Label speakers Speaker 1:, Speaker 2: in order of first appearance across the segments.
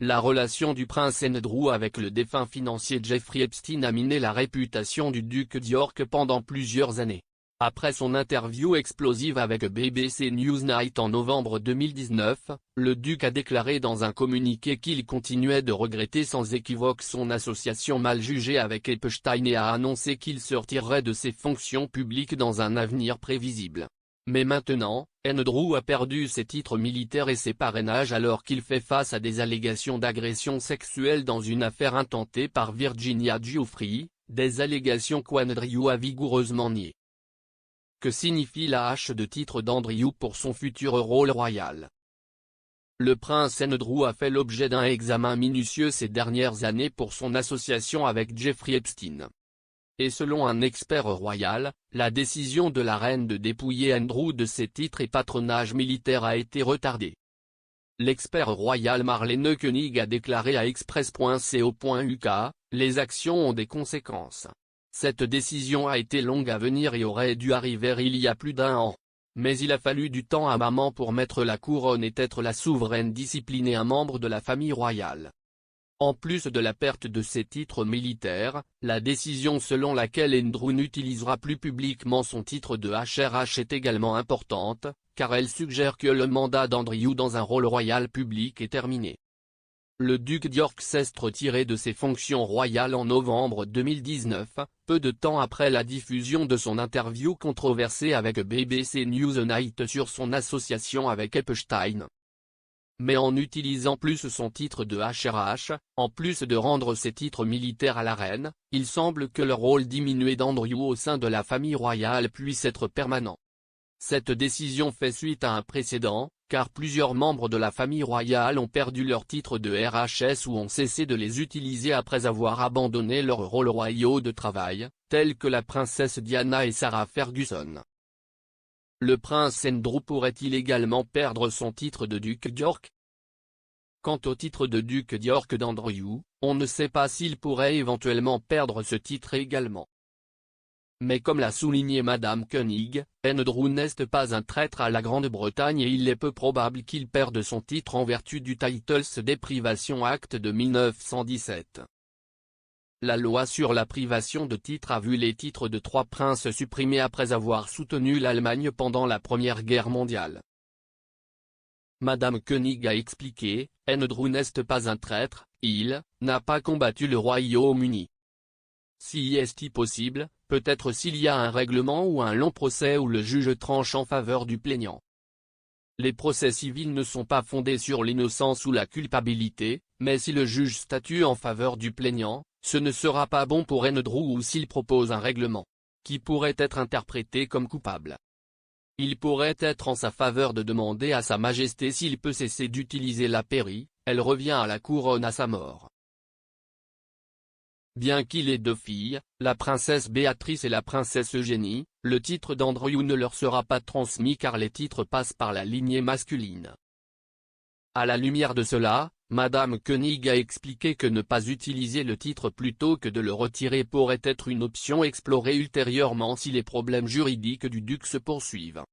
Speaker 1: La relation du prince Andrew avec le défunt financier Jeffrey Epstein a miné la réputation du duc d'York pendant plusieurs années. Après son interview explosive avec BBC Newsnight en novembre 2019, le duc a déclaré dans un communiqué qu'il continuait de regretter sans équivoque son association mal jugée avec Epstein et a annoncé qu'il se retirerait de ses fonctions publiques dans un avenir prévisible. Mais maintenant, Andrew a perdu ses titres militaires et ses parrainages alors qu'il fait face à des allégations d'agression sexuelle dans une affaire intentée par Virginia Giuffre, des allégations qu'Andrew a vigoureusement niées. Que signifie la hache de titre d'Andrew pour son futur rôle royal? Le prince Andrew a fait l'objet d'un examen minutieux ces dernières années pour son association avec Jeffrey Epstein. Et selon un expert royal, la décision de la reine de dépouiller Andrew de ses titres et patronage militaire a été retardée. L'expert royal Marlene Koenig a déclaré à Express.co.uk, « Les actions ont des conséquences. Cette décision a été longue à venir et aurait dû arriver il y a plus d'un an. Mais il a fallu du temps à maman pour mettre la couronne et être la souveraine disciplinée un membre de la famille royale. » En plus de la perte de ses titres militaires, la décision selon laquelle Andrew n'utilisera plus publiquement son titre de HRH est également importante, car elle suggère que le mandat d'Andrew dans un rôle royal public est terminé. Le duc d'York s'est retiré de ses fonctions royales en novembre 2019, peu de temps après la diffusion de son interview controversée avec BBC Newsnight sur son association avec Epstein. Mais en utilisant plus son titre de HRH, en plus de rendre ses titres militaires à la reine, il semble que le rôle diminué d'Andrew au sein de la famille royale puisse être permanent. Cette décision fait suite à un précédent, car plusieurs membres de la famille royale ont perdu leurs titres de RHS ou ont cessé de les utiliser après avoir abandonné leurs rôles royaux de travail, tels que la princesse Diana et Sarah Ferguson. Le prince Andrew pourrait-il également perdre son titre de duc d'York? Quant au titre de duc d'York d'Andrew, on ne sait pas s'il pourrait éventuellement perdre ce titre également. Mais comme l'a souligné Madame Koenig, Andrew n'est pas un traître à la Grande-Bretagne et il est peu probable qu'il perde son titre en vertu du Titles Deprivation Act de 1917. La loi sur la privation de titres a vu les titres de 3 princes supprimés après avoir soutenu l'Allemagne pendant la Première Guerre mondiale. Madame Koenig a expliqué, Andrew n'est pas un traître, il n'a pas combattu le Royaume-Uni. Si est-il possible, peut-être s'il y a un règlement ou un long procès où le juge tranche en faveur du plaignant. Les procès civils ne sont pas fondés sur l'innocence ou la culpabilité, mais si le juge statue en faveur du plaignant, ce ne sera pas bon pour Andrew ou s'il propose un règlement, qui pourrait être interprété comme coupable. Il pourrait être en sa faveur de demander à Sa Majesté s'il peut cesser d'utiliser la pairie, elle revient à la couronne à sa mort. Bien qu'il ait 2 filles, la princesse Béatrice et la princesse Eugénie, le titre d'Andrew ne leur sera pas transmis car les titres passent par la lignée masculine. À la lumière de cela, Madame Koenig a expliqué que ne pas utiliser le titre plutôt que de le retirer pourrait être une option explorée ultérieurement si les problèmes juridiques du duc se poursuivent.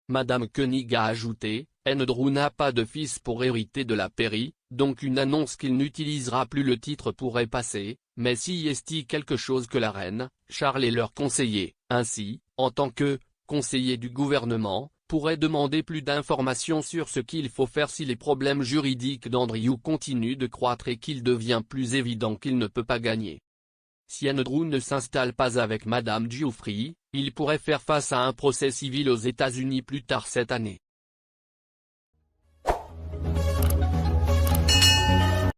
Speaker 1: Madame Koenig a ajouté, Andrew n'a pas de fils pour hériter de la pairie, donc une annonce qu'il n'utilisera plus le titre pourrait passer, mais si est-il quelque chose que la reine, Charles et leurs conseillers, ainsi, en tant que conseillers du gouvernement, pourraient demander plus d'informations sur ce qu'il faut faire si les problèmes juridiques d'Andrew continuent de croître et qu'il devient plus évident qu'il ne peut pas gagner. Si Andrew ne s'installe pas avec Madame Giuffre, il pourrait faire face à un procès civil aux États-Unis plus tard cette année.